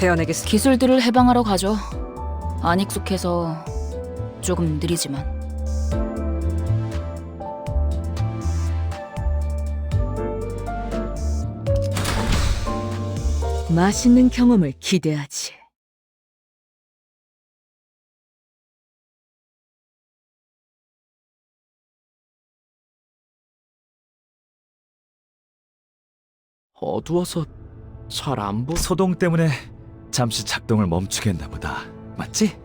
베어내겠습니다. 기술들을 해방하러 가죠. 안 익숙해서 조금 느리지만. 맛있는 경험을 기대하지. 어두워서 잘 안 보... 소동 때문에 잠시 작동을 멈추게 했나 보다. 맞지?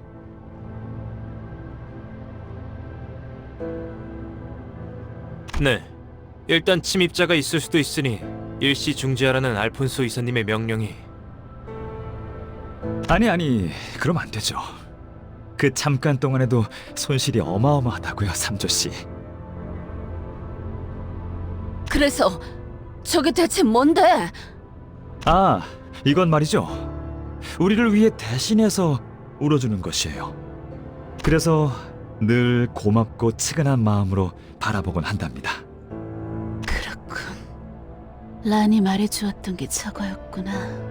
네. 일단 침입자가 있을 수도 있으니 일시 중지하라는 알폰소 이사님의 명령이. 아니, 그럼 안 되죠. 그 잠깐 동안에도 손실이 어마어마하다고요, 삼조씨. 그래서 저게 대체 뭔데? 아, 이건 말이죠. 우리를 위해 대신해서 울어주는 것이에요. 그래서 늘 고맙고 측은한 마음으로 바라보곤 한답니다. 그렇군. 란이 말해주었던 게 저거였구나.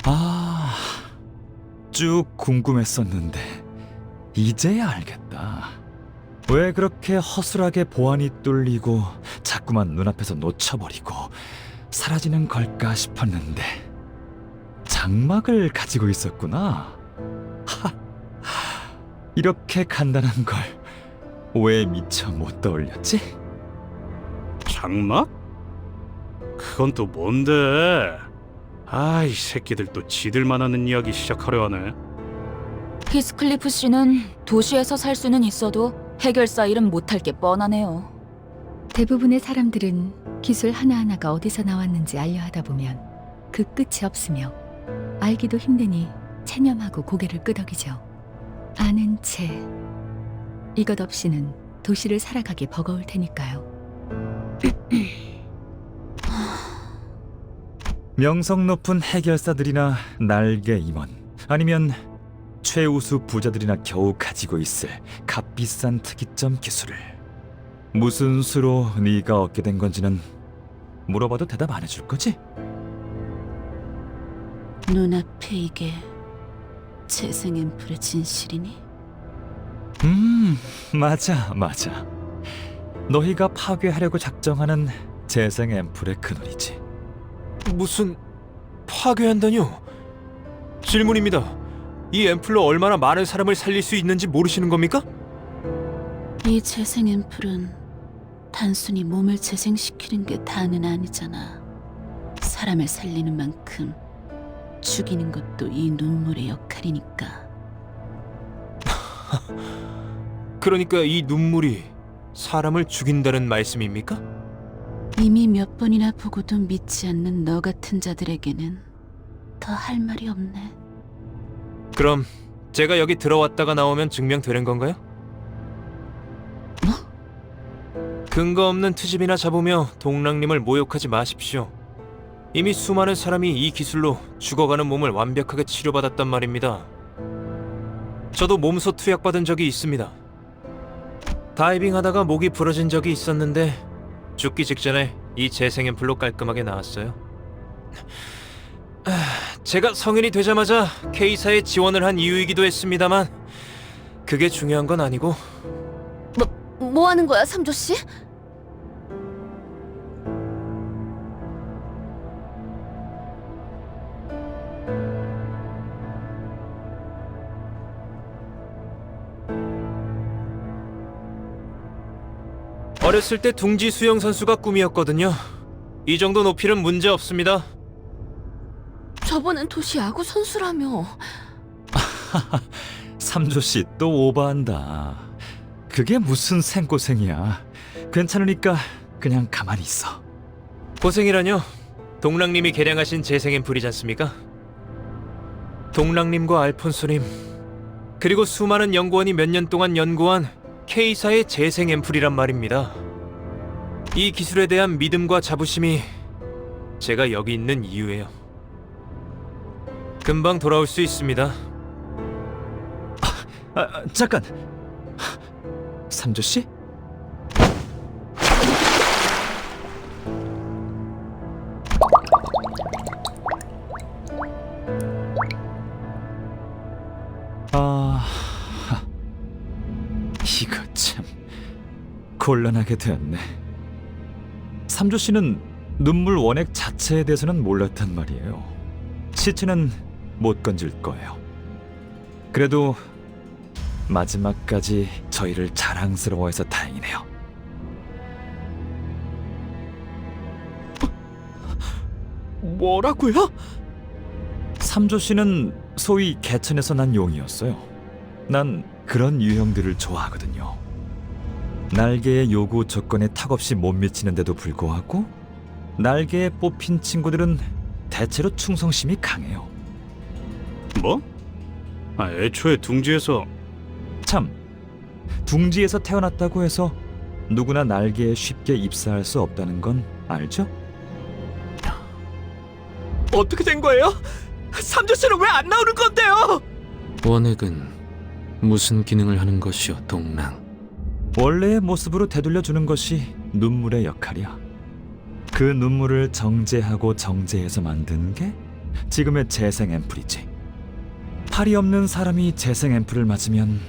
아, 쭉 궁금했었는데 이제야 알겠다. 왜 그렇게 허술하게 보안이 뚫리고 자꾸만 눈앞에서 놓쳐버리고 사라지는 걸까 싶었는데 장막을 가지고 있었구나. 이렇게 간단한 걸 왜 미처 못 떠올렸지? 장막? 그건 또 뭔데? 이 새끼들 또 지들만 하는 이야기 시작하려 하네. 히스클리프 씨는 도시에서 살 수는 있어도 해결사 일은 못할 게 뻔하네요. 대부분의 사람들은 기술 하나하나가 어디서 나왔는지 알려 하다 보면 그 끝이 없으며 알기도 힘드니 체념하고 고개를 끄덕이죠. 아는 채 이것 없이는 도시를 살아가기 버거울 테니까요. 명성 높은 해결사들이나 날개 임원 아니면 최우수 부자들이나 겨우 가지고 있을 값비싼 특이점 기술을 무슨 수로 네가 얻게 된 건지는 물어봐도 대답 안 해줄 거지? 눈앞에 이게 재생 앰플의 진실이니? 맞아. 너희가 파괴하려고 작정하는 재생 앰플의 근원이지. 무슨 파괴한다뇨? 질문입니다. 이 앰플로 얼마나 많은 사람을 살릴 수 있는지 모르시는 겁니까? 이 재생 앰플은 단순히 몸을 재생시키는 게 다는 아니잖아. 사람을 살리는 만큼 죽이는 것도 이 눈물의 역할이니까. 그러니까 이 눈물이 사람을 죽인다는 말씀입니까? 이미 몇 번이나 보고도 믿지 않는 너 같은 자들에게는 더 할 말이 없네. 그럼 제가 여기 들어왔다가 나오면 증명되는 건가요? 근거 없는 트집이나 잡으며 동랑님을 모욕하지 마십시오. 이미 수많은 사람이 이 기술로 죽어가는 몸을 완벽하게 치료받았단 말입니다. 저도 몸소 투약받은 적이 있습니다. 다이빙하다가 목이 부러진 적이 있었는데 죽기 직전에 이 재생 앰플로 깔끔하게 나았어요. 제가 성인이 되자마자 K사에 지원을 한 이유이기도 했습니다만 그게 중요한 건 아니고. 뭐 하는 거야, 삼조 씨? 어렸을 때 둥지 수영 선수가 꿈이었거든요. 이 정도 높이는 문제 없습니다. 저번엔 도시 야구 선수라며. 삼조씨 또 오버한다. 그게 무슨 생고생이야. 괜찮으니까 그냥 가만히 있어. 고생이라뇨? 동랑님이 개량하신 재생 앰플이지 않습니까? 동랑님과 알폰소님 그리고 수많은 연구원이 몇 년 동안 연구한 K사의 재생 앰플이란 말입니다. 이 기술에 대한 믿음과 자부심이 제가 여기 있는 이유예요. 금방 돌아올 수 있습니다. 잠깐. 삼조 씨? 이거 참 곤란하게 되었네. 삼조 씨는 눈물 원액 자체에 대해서는 몰랐단 말이에요. 시체는 못 건질 거예요. 그래도 마지막까지 저희를 자랑스러워해서 다행이네요. 뭐라고요? 삼조 씨는 소위 개천에서 난 용이었어요. 난 그런 유형들을 좋아하거든요. 날개의 요구 조건에 탁없이 못 미치는데도 불구하고 날개에 뽑힌 친구들은 대체로 충성심이 강해요. 뭐? 애초에 둥지에서 참, 둥지에서 태어났다고 해서 누구나 날개에 쉽게 입사할 수 없다는 건 알죠? 어떻게 된 거예요? 삼조 씨는 왜 안 나오는 건데요? 원액은 무슨 기능을 하는 것이오, 동랑? 원래의 모습으로 되돌려주는 것이 눈물의 역할이야. 그 눈물을 정제하고 정제해서 만든 게 지금의 재생 앰플이지. 팔이 없는 사람이 재생 앰플을 맞으면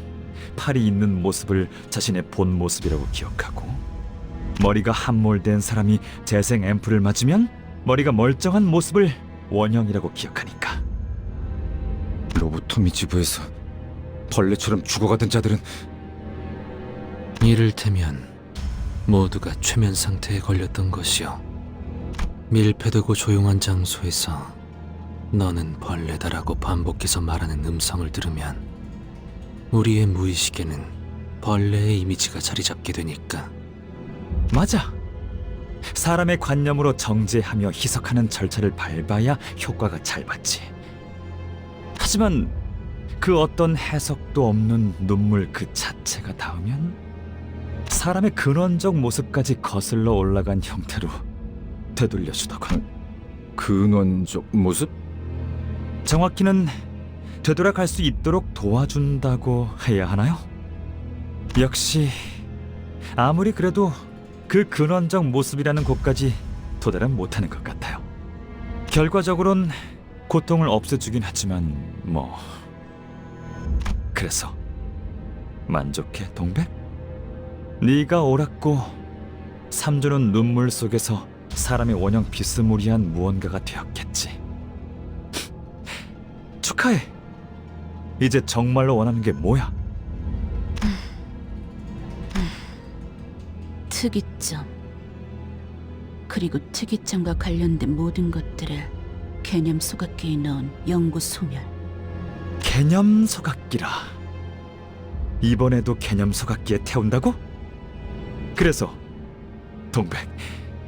팔이 있는 모습을 자신의 본 모습이라고 기억하고, 머리가 함몰된 사람이 재생 앰플을 맞으면 머리가 멀쩡한 모습을 원형이라고 기억하니까. 로보토미 지부에서 벌레처럼 죽어가던 자들은 이를테면 모두가 최면 상태에 걸렸던 것이오. 밀폐되고 조용한 장소에서 너는 벌레다라고 반복해서 말하는 음성을 들으면 우리의 무의식에는 벌레의 이미지가 자리 잡게 되니까. 맞아. 사람의 관념으로 정제하며 희석하는 절차를 밟아야 효과가 잘 받지. 하지만 그 어떤 해석도 없는 눈물 그 자체가 닿으면 사람의 근원적 모습까지 거슬러 올라간 형태로 되돌려주더군. 근원적 모습? 정확히는 되돌아갈 수 있도록 도와준다고 해야 하나요? 역시 아무리 그래도 그 근원적 모습이라는 곳까지 도달은 못하는 것 같아요. 결과적으론 고통을 없애주긴 하지만 뭐... 그래서 만족해, 동백? 네가 옳았고 삼조는 눈물 속에서 사람의 원형 비스무리한 무언가가 되었겠지. 축하해. 이제 정말로 원하는 게 뭐야? 특이점. 그리고 특이점과 관련된 모든 것들을 개념 소각기에 넣은 연구 소멸. 개념 소각기라. 이번에도 개념 소각기에 태운다고? 그래서 동백,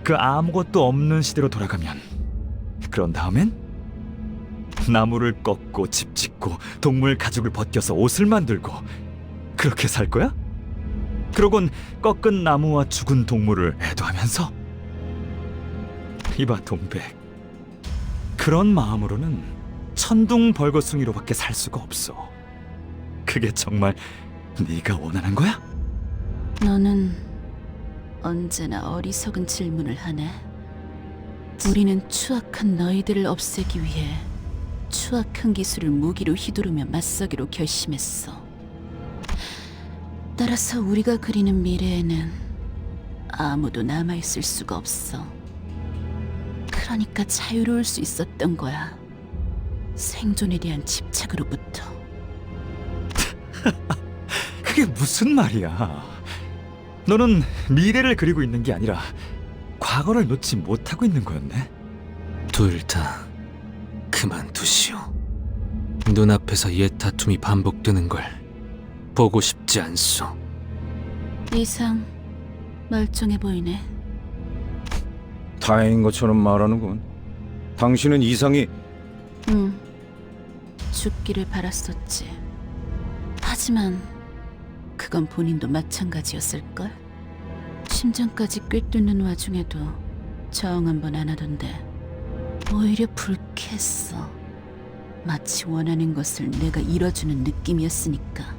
그 아무것도 없는 시대로 돌아가면, 그런 다음엔 나무를 꺾고 집 짓고 동물 가죽을 벗겨서 옷을 만들고 그렇게 살 거야? 그러곤 꺾은 나무와 죽은 동물을 애도하면서? 이봐 동백, 그런 마음으로는 천둥벌거숭이로밖에 살 수가 없어. 그게 정말 네가 원하는 거야? 너는 언제나 어리석은 질문을 하네. 우리는 추악한 너희들을 없애기 위해 추악한 기술을 무기로 휘두르며 맞서기로 결심했어. 따라서 우리가 그리는 미래에는 아무도 남아있을 수가 없어. 그러니까 자유로울 수 있었던 거야. 생존에 대한 집착으로부터. 그게 무슨 말이야? 너는 미래를 그리고 있는 게 아니라 과거를 놓지 못하고 있는 거였네. 둘 다 그만두시오. 눈앞에서 옛 다툼이 반복되는 걸 보고 싶지 않소. 이상 멀쩡해 보이네. 다행인 것처럼 말하는군. 당신은 이상이 응, 죽기를 바랐었지. 하지만 그건 본인도 마찬가지였을걸? 심장까지 꿰뚫는 와중에도 저항 한 번 안 하던데 오히려 불쾌했어. 마치 원하는 것을 내가 이뤄주는 느낌이었으니까.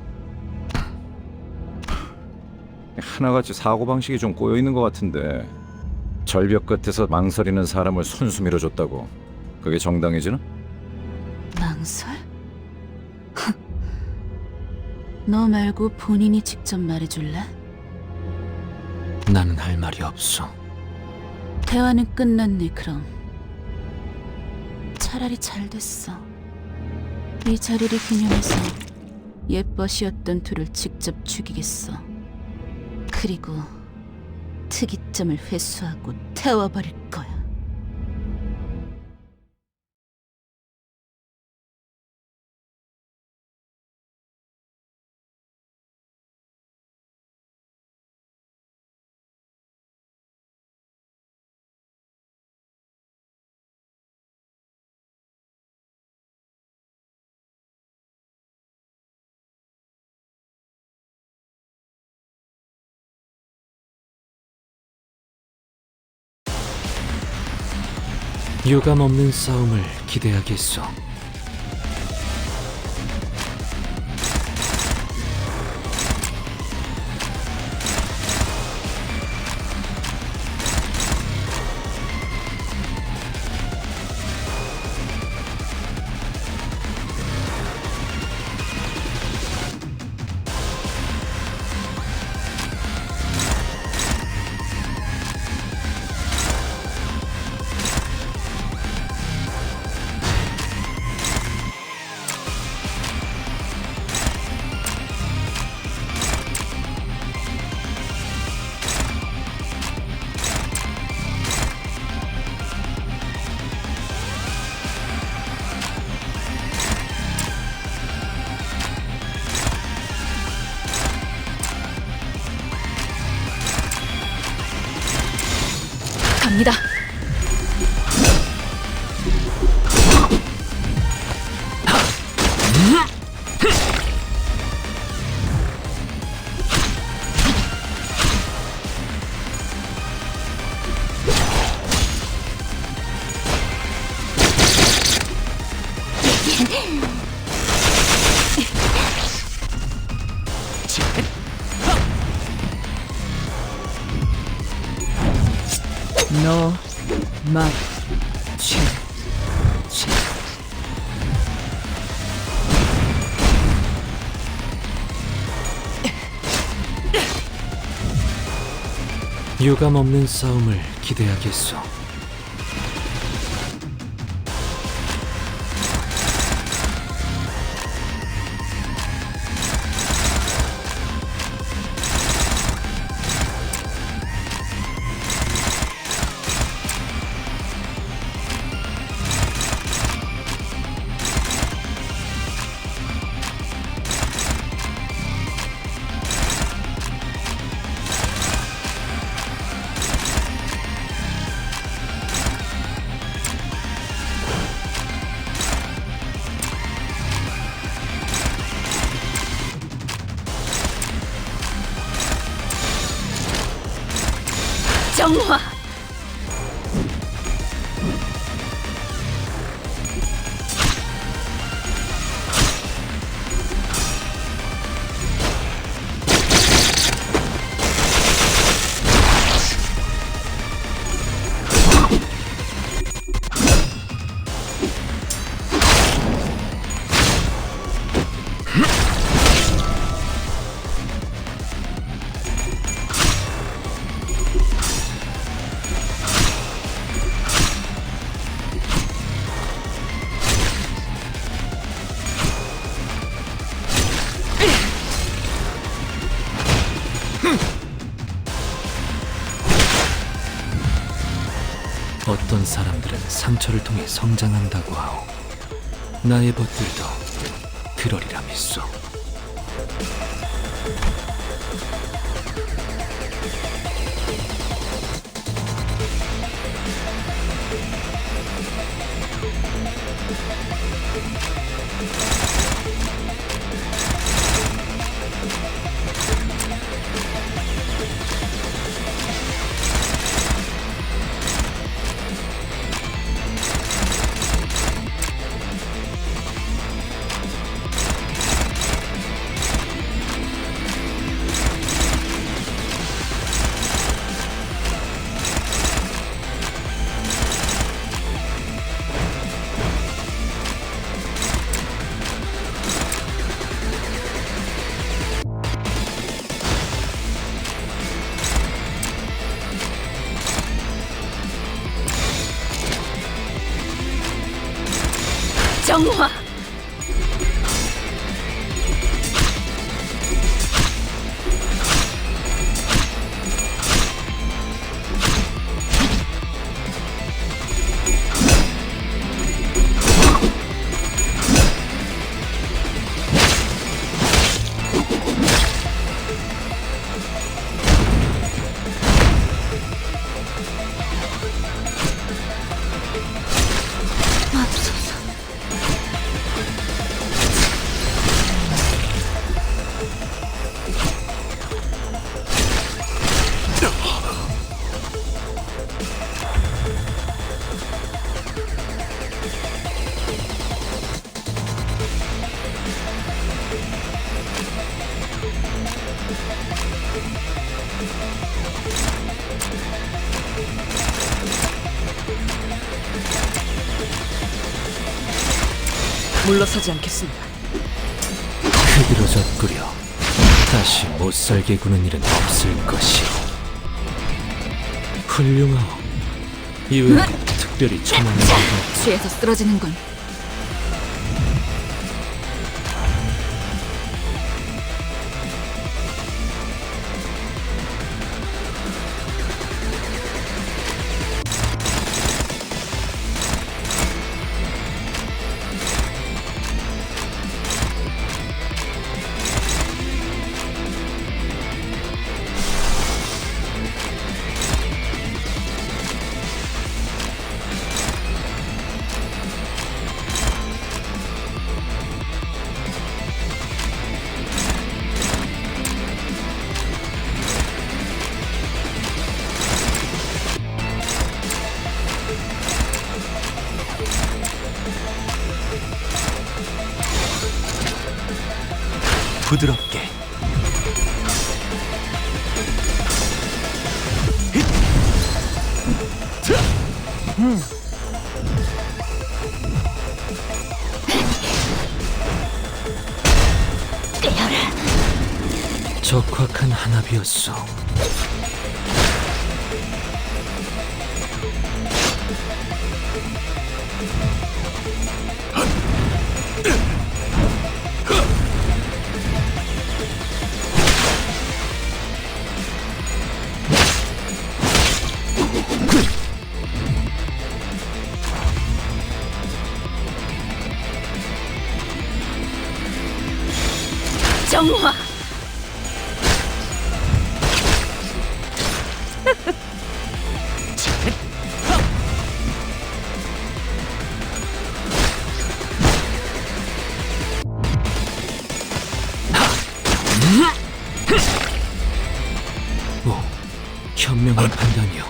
하나같이 사고방식이 좀 꼬여있는 것 같은데 절벽 끝에서 망설이는 사람을 손수 밀어줬다고 그게 정당해지나? 망설? 너 말고 본인이 직접 말해줄래? 나는 할 말이 없어. 대화는 끝났네. 그럼 차라리 잘 됐어. 이 자리를 기념해서 예뻐시였던 둘을 직접 죽이겠어. 그리고 특이점을 회수하고 태워버릴 거야. 유감 없는 싸움을 기대하겠소. 갑니다. 너 막. 유감 없는 싸움을 기대하겠소. 정화! 어떤 사람들은 상처를 통해 성장한다고 하오. 나의 벗들도 그러리라 믿소. 정화! 물러서지 않겠습니다. 흐드러졌구려. 다시 못살게 구는 일은 없을 것이오. 훌륭하오. 이외에 특별히 첨언할 것도 취해서 쓰러지는군. 부드럽게. 적확한 한압이었소. 정화! 오, 현명한 판단이오.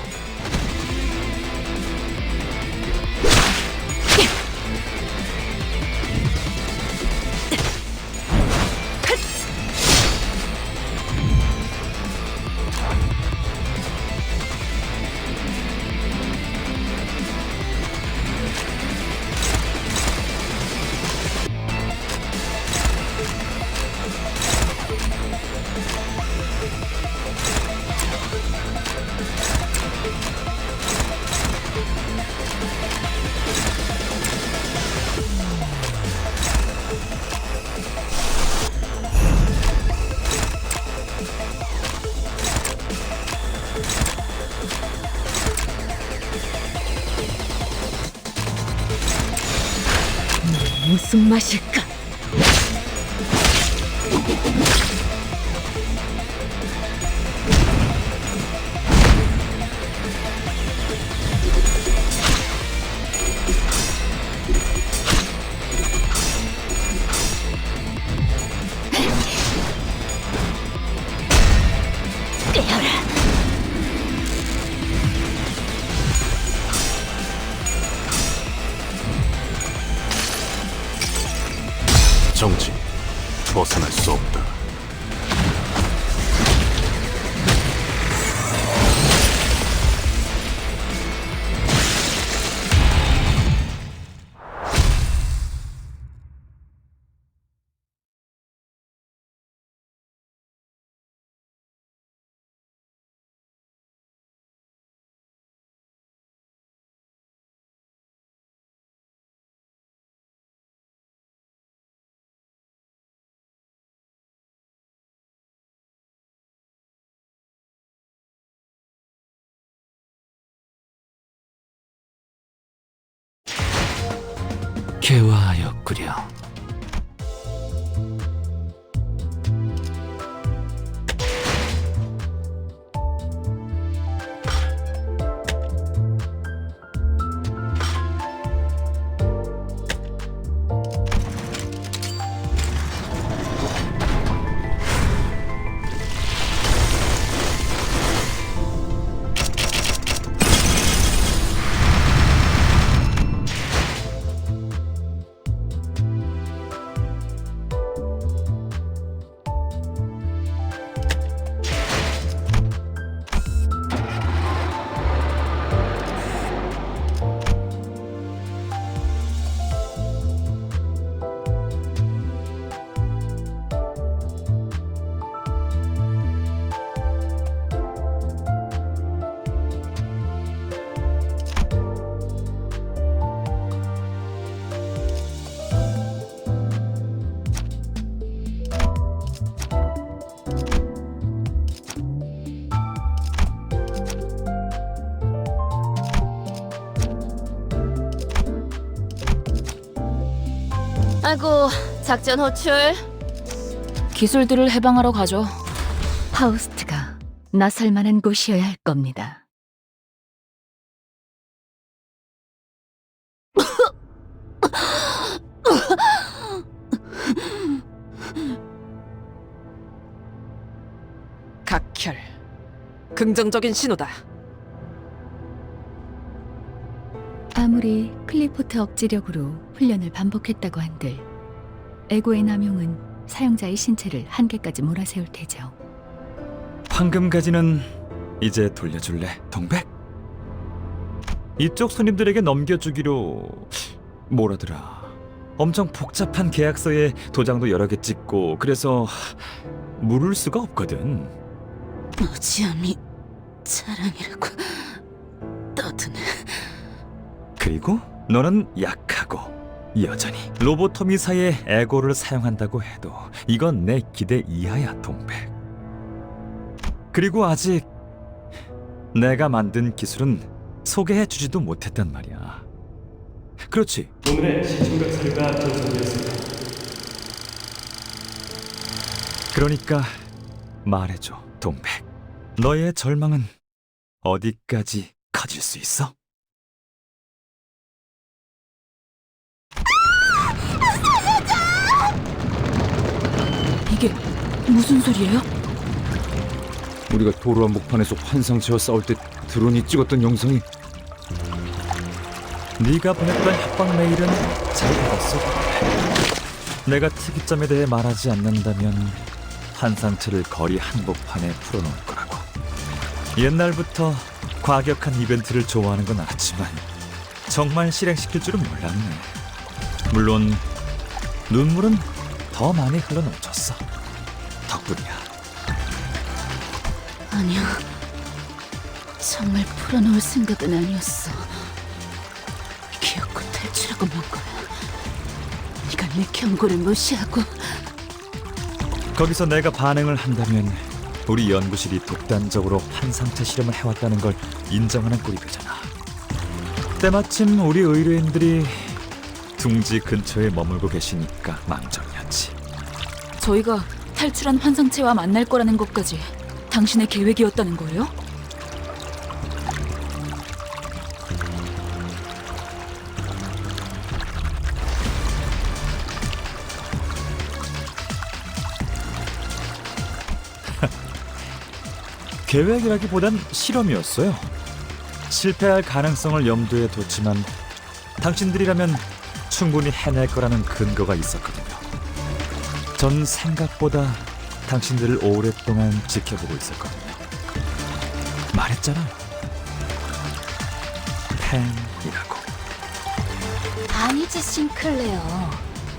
무슨 맛일까? 정지. 벗어날 수 없다. 개화하였구려. 아이고, 작전 호출. 기술들을 해방하러 가죠. 파우스트가 나설 만한 곳이어야 할 겁니다. 각혈. 긍정적인 신호다. 아무리 클리포트 억지력으로 훈련을 반복했다고 한들 에고의 남용은 사용자의 신체를 한계까지 몰아세울 테죠. 황금 가지는 이제 돌려줄래, 동백? 이쪽 손님들에게 넘겨주기로 뭐라더라. 엄청 복잡한 계약서에 도장도 여러 개 찍고 그래서 물을 수가 없거든. 무지함이 자랑이라고 떠드네. 그리고 너는 약하고 여전히 로보토미사의 에고를 사용한다고 해도 이건 내 기대 이하야, 동백. 그리고 아직 내가 만든 기술은 소개해주지도 못했단 말이야. 그렇지. 오늘의 시청각 사료가 전송되었습니다. 그러니까 말해줘, 동백. 너의 절망은 어디까지 커질 수 있어? 이게 무슨 소리예요? 우리가 도로 한복판에서 환상체와 싸울 때 드론이 찍었던 영상이 네가 보냈던 협박 메일은 잘 받았어. 내가 특이점에 대해 말하지 않는다면 환상체를 거리 한복판에 풀어놓을 거라고. 옛날부터 과격한 이벤트를 좋아하는 건 알았지만 정말 실행시킬 줄은 몰랐네. 물론 눈물은 더 많이 흘러넘쳤어. 덕분이야. 아니야, 정말 풀어놓을 생각은 아니었어. 기어코 탈출하고 만 거야. 네가 내 경고를 무시하고. 거기서 내가 반응을 한다면 우리 연구실이 독단적으로 환상체 실험을 해왔다는 걸 인정하는 꼴이 되잖아. 때마침 우리 의뢰인들이 둥지 근처에 머물고 계시니까 망정이었지. 저희가 탈출한 환상체와 만날 거라는 것까지 당신의 계획이었다는 거예요? 계획이라기보단 실험이었어요. 실패할 가능성을 염두에 뒀지만 당신들이라면 충분히 해낼 거라는 근거가 있었거든요. 전 생각보다 당신들을 오랫동안 지켜보고 있었거든요. 말했잖아. 팬이라고. 아니지, 싱클레어.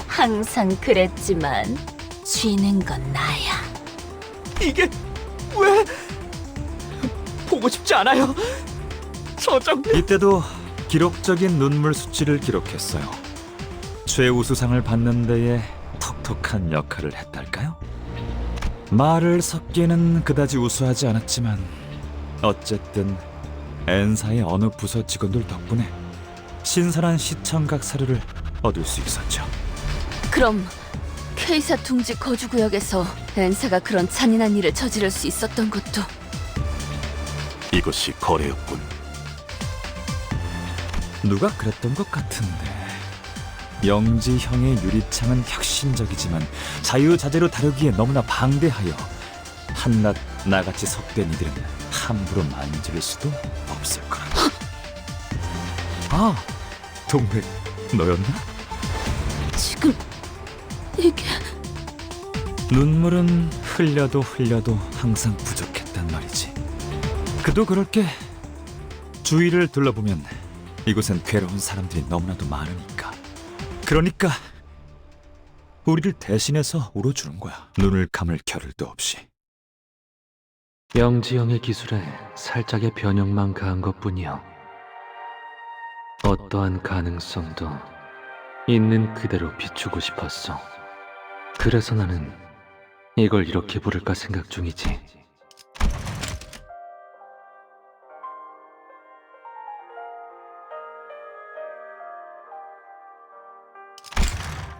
항상 그랬지만 쥐는 건 나야. 이게 왜? 보고 싶지 않아요. 서정. 이때도 기록적인 눈물 수치를 기록했어요. 최우수상을 받는 데에 톡톡한 역할을 했달까요? 말을 섞기에는 그다지 우수하지 않았지만 어쨌든 N사의 어느 부서 직원들 덕분에 신선한 시청각 사료를 얻을 수 있었죠. 그럼 케이사 둥지 거주구역에서 엔사가 그런 잔인한 일을 저지를 수 있었던 것도 이것이 거래였군. 누가 그랬던 것 같은데. 영지형의 유리창은 혁신적이지만 자유자재로 다루기에 너무나 방대하여 한낱 나같이 속된 이들은 함부로 만질 수도 없을 거라고. 아, 동백 너였나? 지금 이게 눈물은 흘려도 항상 부족했단 말이지. 그도 그럴 게 주위를 둘러보면 이곳엔 괴로운 사람들이 너무나도 많으니까. 그러니까 우리를 대신해서 울어주는 거야. 눈을 감을 겨를도 없이. 영지형의 기술에 살짝의 변형만 가한 것뿐이요. 어떠한 가능성도 있는 그대로 비추고 싶었어. 그래서 나는 이걸 이렇게 부를까 생각 중이지.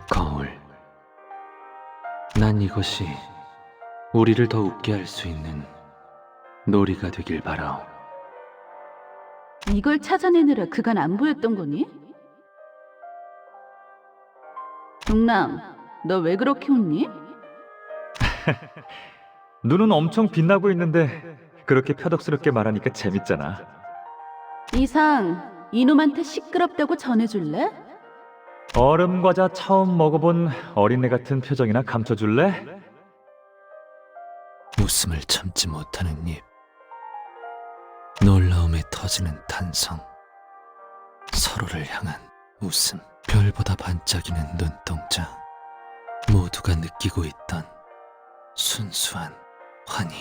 거울. 난 이것이 우리를 더 웃게 할 수 있는 놀이가 되길 바라오. 이걸 찾아내느라 그간 안 보였던 거니? 동남, 너 왜 그렇게 웃니? 눈은 엄청 빛나고 있는데 그렇게 표독스럽게 말하니까 재밌잖아. 이상 이놈한테 시끄럽다고 전해줄래? 얼음 과자 처음 먹어본 어린애 같은 표정이나 감춰줄래? 웃음을 참지 못하는 입, 놀라움에 터지는 탄성, 서로를 향한 웃음, 별보다 반짝이는 눈동자, 모두가 느끼고 있던 순수한 환희.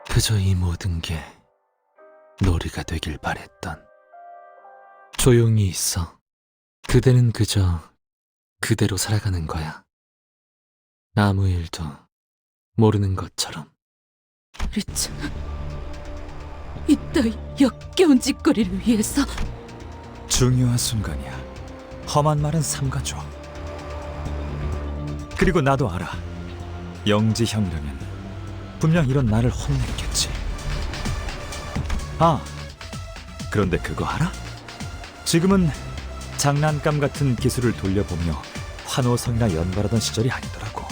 그저 이 모든 게 놀이가 되길 바랬던. 조용히 있어. 그대는 그저 그대로 살아가는 거야. 아무 일도 모르는 것처럼. 리츠는 이따위 역겨운 짓거리를 위해서 중요한 순간이야. 험한 말은 삼가줘. 그리고 나도 알아. 영지형이라면 분명 이런 나를 혼내겠지. 아, 그런데 그거 알아? 지금은 장난감 같은 기술을 돌려보며 환호성이나 연발하던 시절이 아니더라고.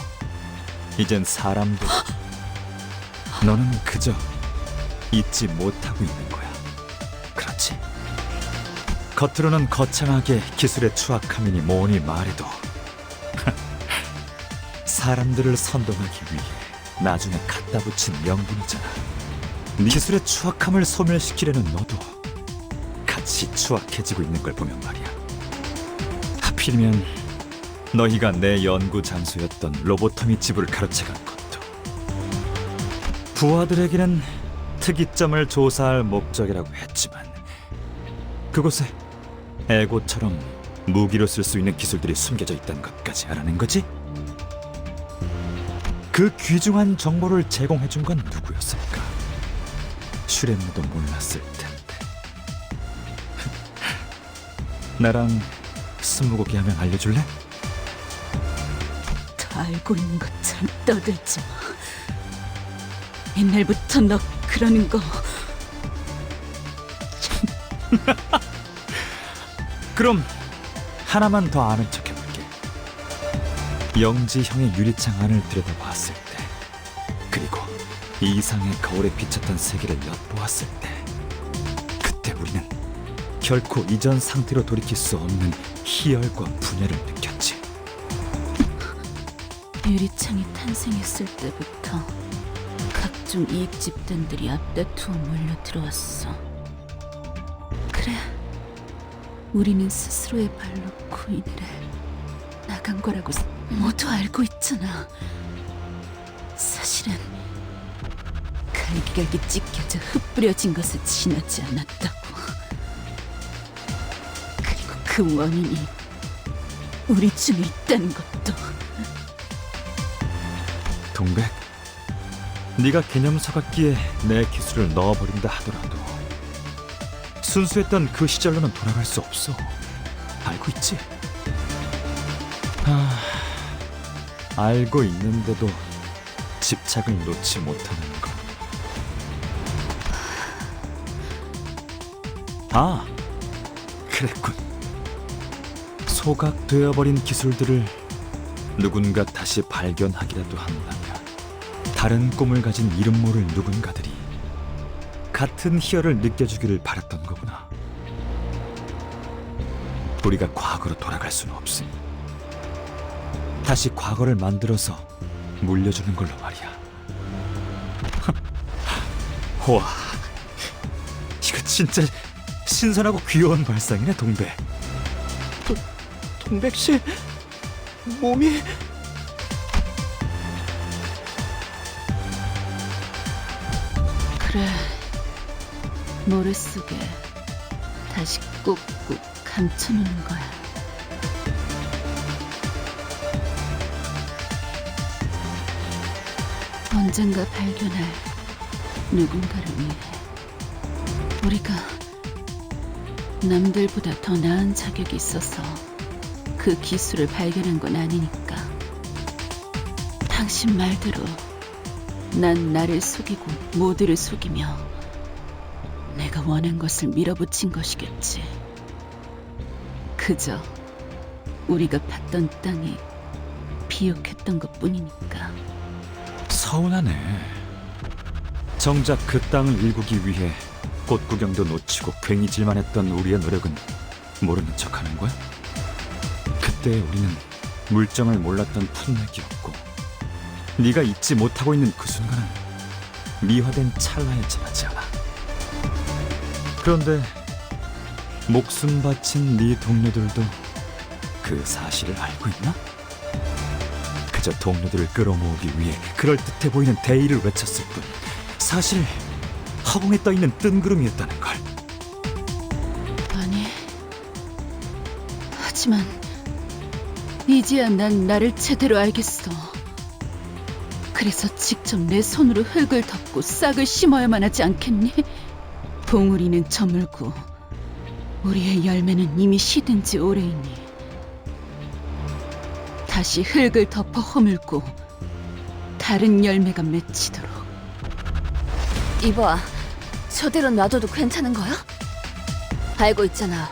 이젠 사람도 너는 그저 잊지 못하고 있는 거야. 그렇지? 겉으로는 거창하게 기술의 추악함이니 뭐니 말해도 사람들을 선동하기 위해 나중에 갖다 붙인 명분이잖아. 기술의 추악함을 소멸시키려는 너도 같이 추악해지고 있는 걸 보면 말이야. 하필이면 너희가 내 연구 장소였던 로보토미 지부를 가로채간 것도 부하들에게는 특이점을 조사할 목적이라고 했지만 그곳에 에고처럼 무기로 쓸 수 있는 기술들이 숨겨져 있다는 것까지 알아낸 거지? 그 귀중한 정보를 제공해준 건 누구였을까? 슈렘무도 몰랐을 텐데. 나랑 스무고개 하면 알려줄래? 다 알고 있는 것처럼 떠들지 마. 옛날부터 너 그러는 거. 그럼 하나만 더 아는 척 해볼게. 영지형의 유리창 안을 들여다봤을 때, 그리고 이상의 거울에 비쳤던 세계를 엿보았을 때, 그때 우리는 결코 이전 상태로 돌이킬 수 없는 희열과 분열을 느꼈지. 유리창이 탄생했을 때부터 각종 이익 집단들이 앞다투어 몰려 들어왔어. 그래, 우리는 스스로의 발로 코인을 나간 거라고 모두 알고 있잖아. 사실은 갈기갈기 찢겨져 흩뿌려진 것에 지나지 않았다고. 그리고 그 원인이 우리 중에 있다는 것도. 동백, 네가 개념 서갑기에 내 기술을 넣어버린다 하더라도 순수했던 그 시절로는 돌아갈 수 없어. 알고 있지? 알고 있는데도 집착을 놓지 못하는 것. 아, 그랬군. 소각되어버린 기술들을 누군가 다시 발견하기라도 한다면 다른 꿈을 가진 이름 모를 누군가들이 같은 희열을 느껴주기를 바랐던 거구나. 우리가 과거로 돌아갈 수는 없으니 다시 과거를 만들어서 물려주는 걸로 말이야. 와, 이거 진짜 신선하고 귀여운 발상이네, 동배. 동백 씨 몸이 그래, 머릿속에 다시 꾹꾹 감춰놓는 거야. 언젠가 발견할 누군가를 위해 우리가 남들보다 더 나은 자격이 있어서 그 기술을 발견한 건 아니니까. 당신 말대로 난 나를 속이고 모두를 속이며 내가 원한 것을 밀어붙인 것이겠지. 그저 우리가 봤던 땅이 비옥했던 것뿐이니까. 서운하네. 정작 그 땅을 일구기 위해 꽃 구경도 놓치고 괭이질만 했던 우리의 노력은 모르는 척하는 거야? 그때 우리는 물정을 몰랐던 풋내기였고 네가 잊지 못하고 있는 그 순간은 미화된 찰나에 지나지 않아. 그런데 목숨 바친 네 동료들도 그 사실을 알고 있나? 그저 동료들을 끌어모으기 위해 그럴듯해 보이는 대의를 외쳤을 뿐 사실 허공에 떠있는 뜬구름이었다는 걸. 아니, 하지만 이제야 난 나를 제대로 알겠어. 그래서 직접 내 손으로 흙을 덮고 싹을 심어야만 하지 않겠니? 봉우리는 저물고 우리의 열매는 이미 시든 지 오래이니 다시 흙을 덮어 허물고 다른 열매가 맺히도록. 이봐, 저대로 놔둬도 괜찮은 거야? 알고 있잖아.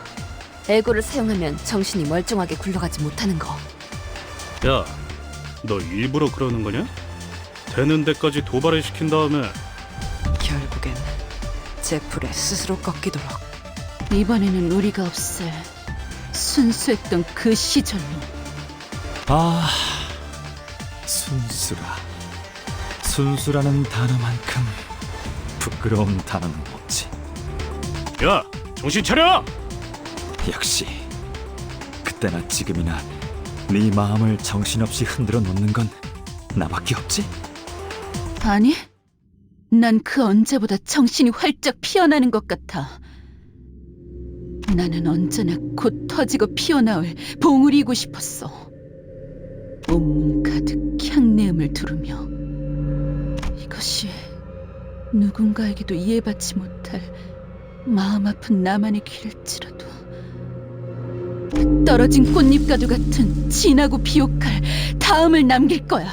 에고를 사용하면 정신이 멀쩡하게 굴러가지 못하는 거. 야, 너 일부러 그러는 거냐? 되는 데까지 도발을 시킨 다음에 결국엔 제풀에 스스로 꺾이도록. 이번에는 우리가 없을 순수했던 그 시절로. 아, 순수라. 순수라는 단어만큼 부끄러운 단어는 없지. 야, 정신 차려! 역시 그때나 지금이나 네 마음을 정신없이 흔들어 놓는 건 나밖에 없지? 아니, 난 그 언제보다 정신이 활짝 피어나는 것 같아. 나는 언제나 곧 터지고 피어나올 봉우리이고 싶었어. 온몸 가득 향내음을 두르며. 이것이 누군가에게도 이해받지 못할 마음 아픈 나만의 길일지라도 떨어진 꽃잎과도 같은 진하고 비옥할 다음을 남길 거야.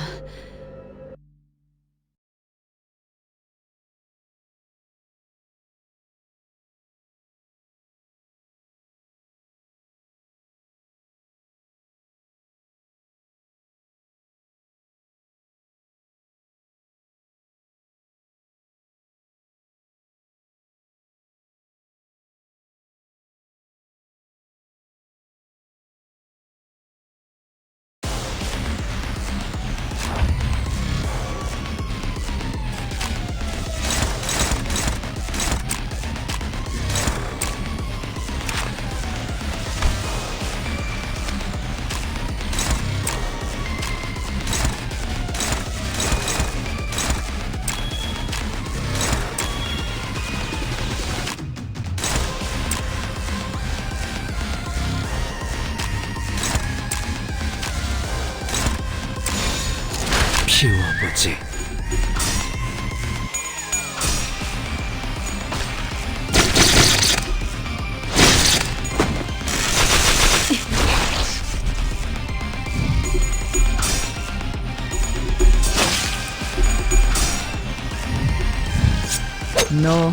키워보지. 너,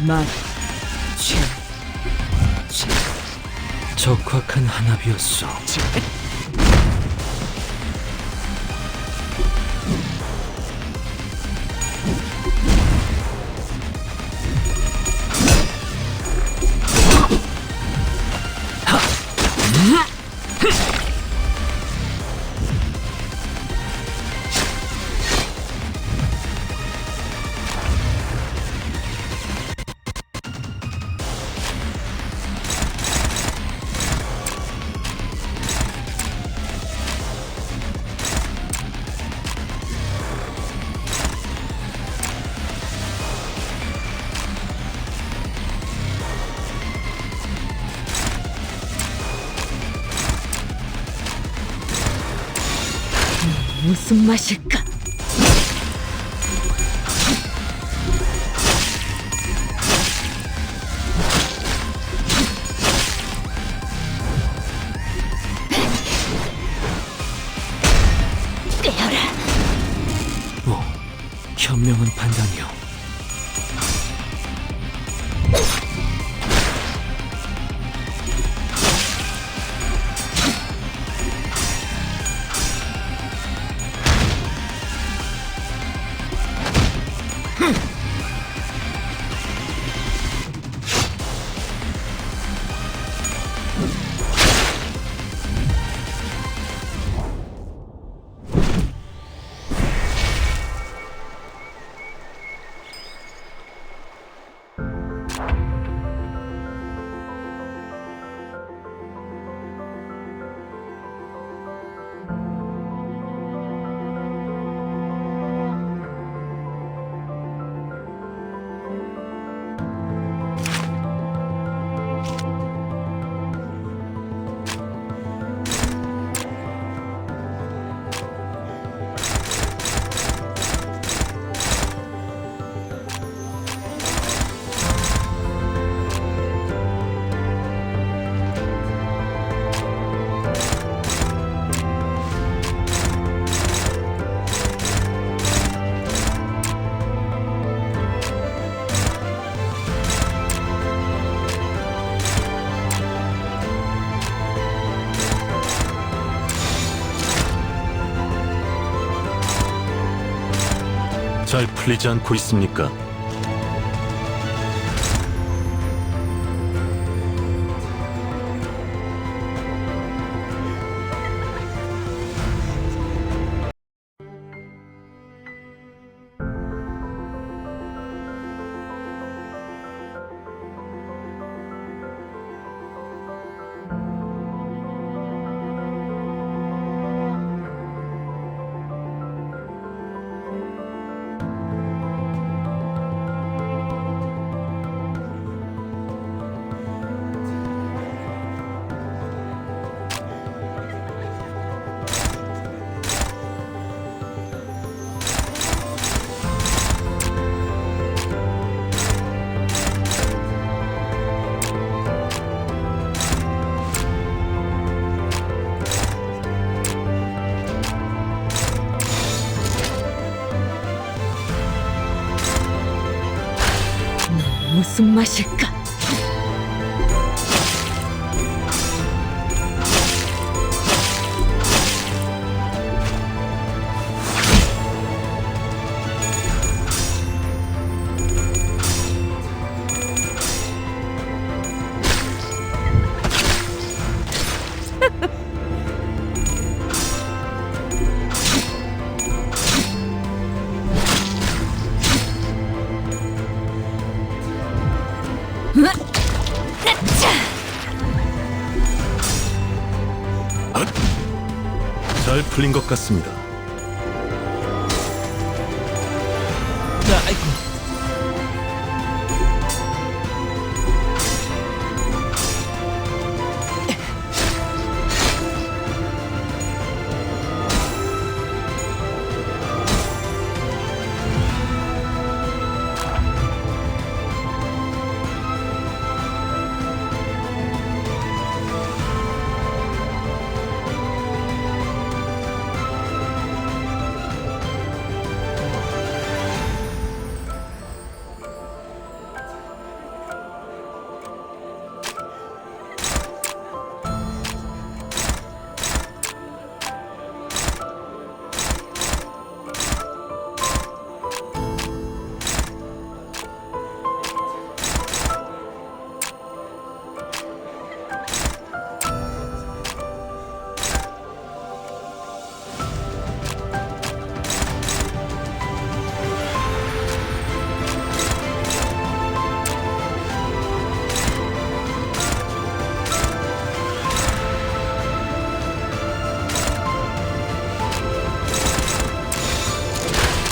만, 최. 적확한 한압이었어. 무슨 맛일까? 현명한 판단이요. 잘 풀리지 않고 있습니까? 무슨 맛일까? 잘 풀린 것 같습니다.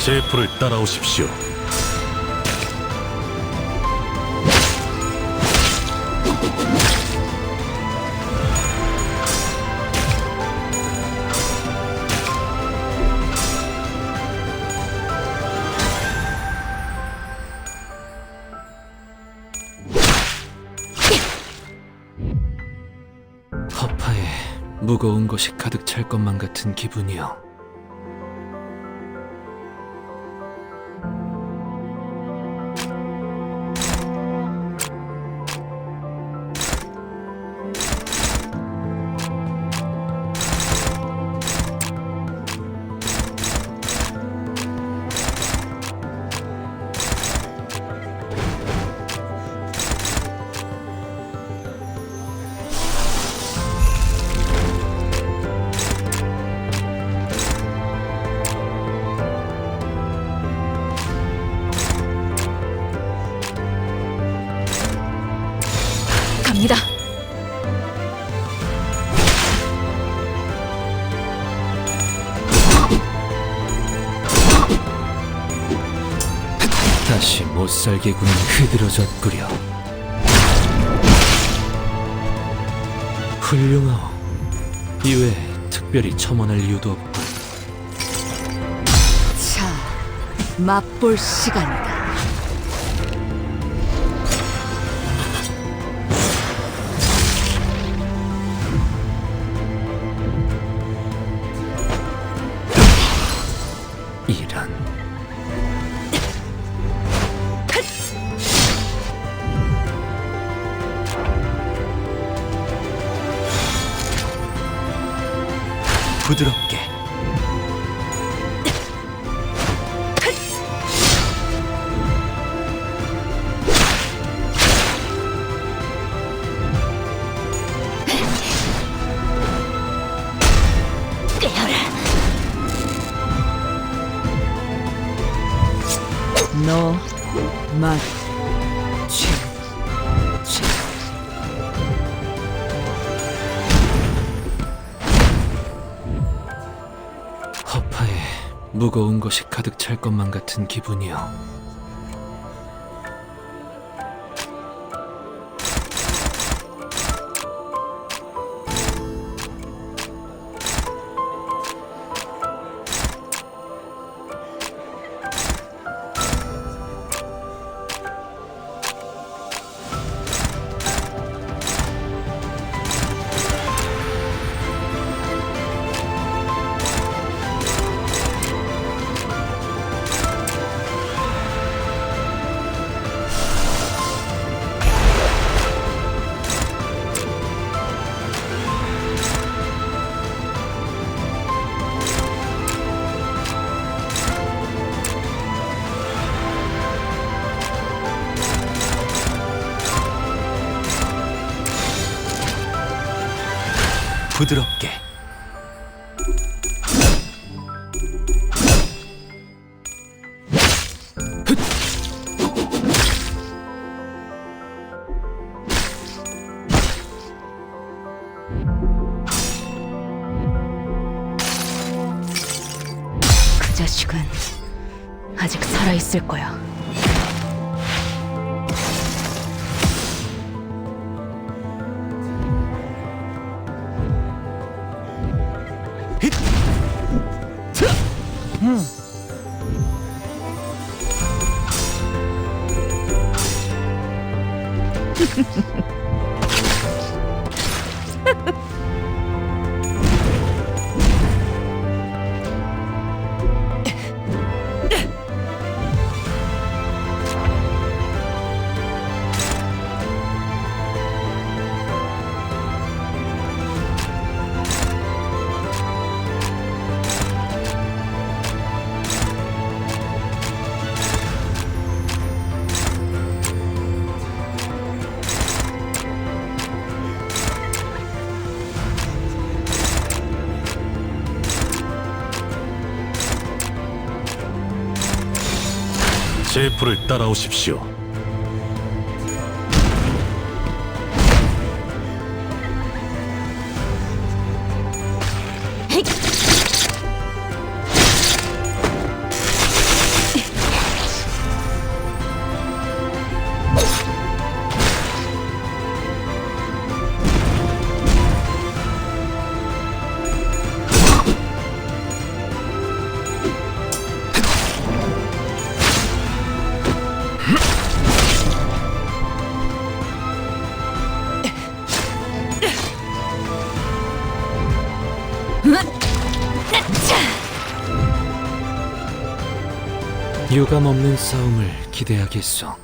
제프를 따라오십시오. 허파에 무거운 것이 가득 찰 것만 같은 기분이요. 갑니다. 다시 못살게 구는 흐드러졌구려. 훌륭하오. 이외에 특별히 첨언할 이유도 없고. 자, 맛볼 시간이다. 이런. 부드럽게. 너, 맛, 취. 허파에 무거운 것이 가득 찰 것만 같은 기분이요. 부드럽게. 그 자식은 아직 살아있을 거야. 제프를 따라오십시오. 유감 없는 싸움을 기대하겠소.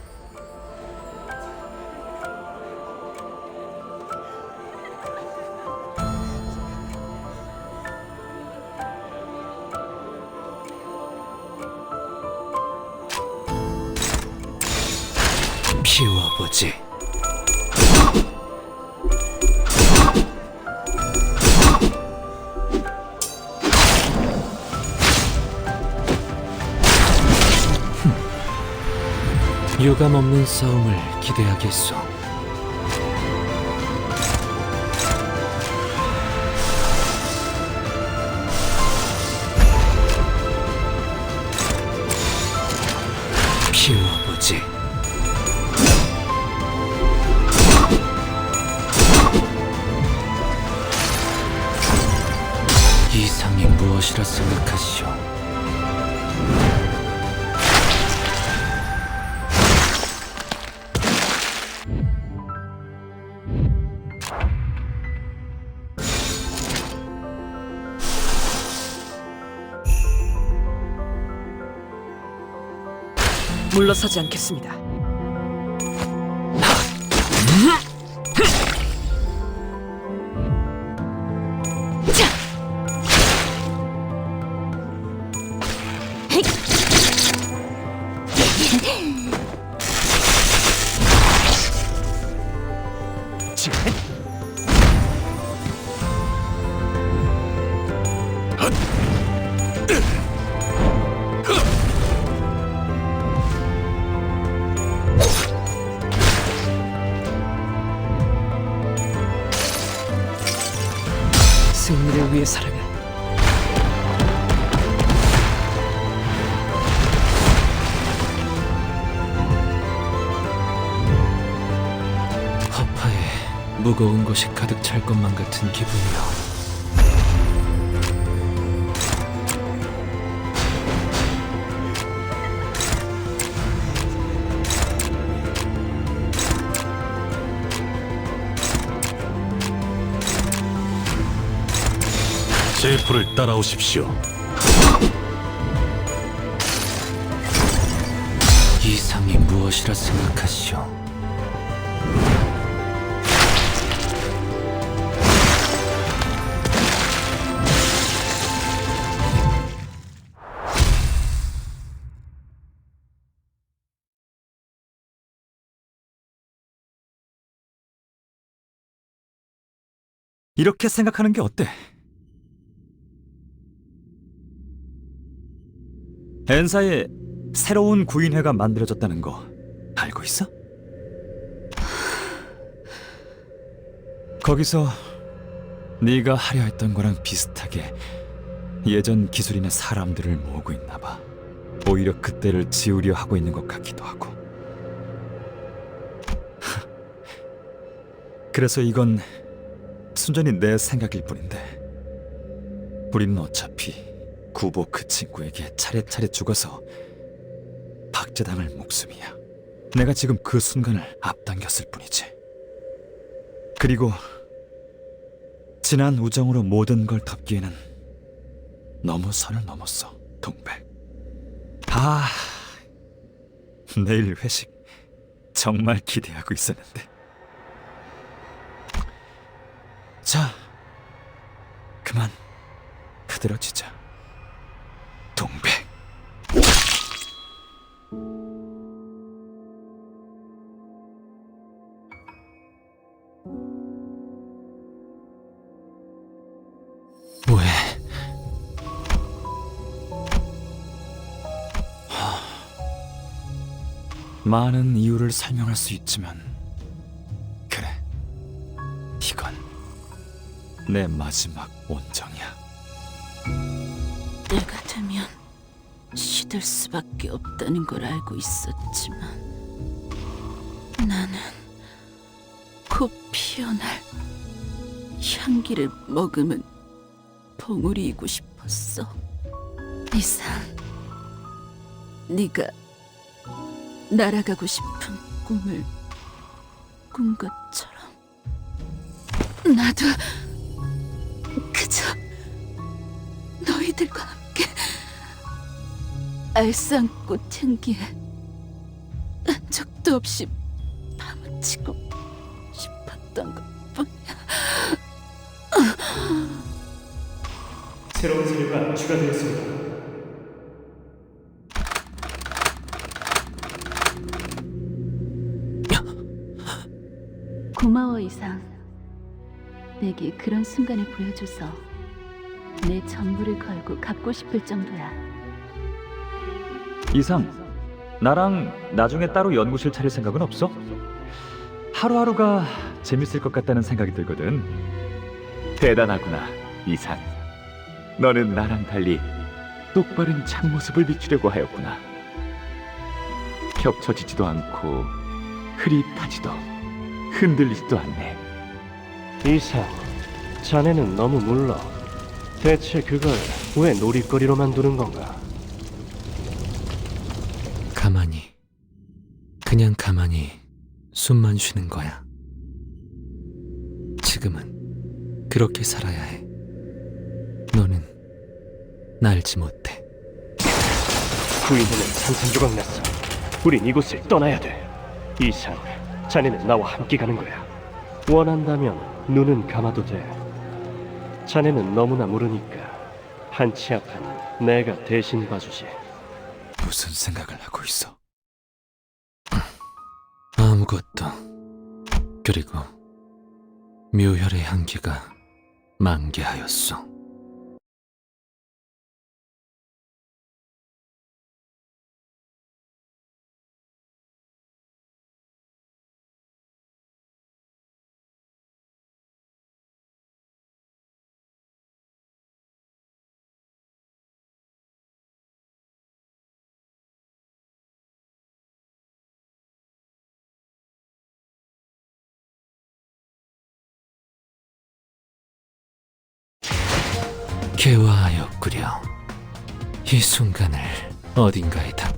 피워보지. 유감 없는 싸움을 기대하겠소. 피워보지. 이상이 무엇이라 생각하시오? 물러서지 않겠습니다. 승리를 위해서라면 허파에 무거운 것이 가득 찰 것만 같은 기분이요. 제프를 따라오십시오. 이상이 무엇이라 생각하시오? 이렇게 생각하는 게 어때? 엔사에 새로운 구인회가 만들어졌다는 거 알고 있어? 거기서 네가 하려 했던 거랑 비슷하게 예전 기술인의 사람들을 모으고 있나 봐. 오히려 그때를 지우려 하고 있는 것 같기도 하고. 그래서 이건 순전히 내 생각일 뿐인데 우리는 어차피 구보 그 친구에게 차례차례 죽어서 박제당할 목숨이야. 내가 지금 그 순간을 앞당겼을 뿐이지. 그리고 지난 우정으로 모든 걸 덮기에는 너무 선을 넘었어, 동백. 아, 내일 회식 정말 기대하고 있었는데. 자, 그만 흐드러지자, 동백. 왜? 많은 이유를 설명할 수 있지만 그래, 이건 내 마지막 온정이야. 때가 되면 시들 수밖에 없다는 걸 알고 있었지만 나는 곧 피어날 향기를 머금은 봉우리이고 싶었어. 이상, 네가 날아가고 싶은 꿈을 꾼 것처럼 나도 그저 너희들과 함께 알싸안고 챙기에 적도 없이 파묻히고 싶었던 것뿐이야. 새로운 사료가 추가되었습니다. 고마워 이상. 내게 그런 순간을 보여줘서 내 전부를 걸고 갚고 싶을 정도야. 이상, 나랑 나중에 따로 연구실 차릴 생각은 없어? 하루하루가 재밌을 것 같다는 생각이 들거든. 대단하구나, 이상. 너는 나랑 달리 똑바른 참모습을 비추려고 하였구나. 겹쳐지지도 않고 흐릿하지도 흔들리지도 않네. 이상, 자네는 너무 물러. 대체 그걸 왜 놀이거리로만 두는 건가? 그냥 가만히 숨만 쉬는 거야. 지금은 그렇게 살아야 해. 너는 날 알지 못해. 구인회는 산산조각 났어. 우린 이곳을 떠나야 돼. 이상, 자네는 나와 함께 가는 거야. 원한다면 눈은 감아도 돼. 자네는 너무나 모르니까 한치 앞은 내가 대신 봐주지. 무슨 생각을 하고 있어? 아무것도. 그리고 묘혈의 향기가 만개하였어. 개화하였구려. 이 순간을 어딘가에 담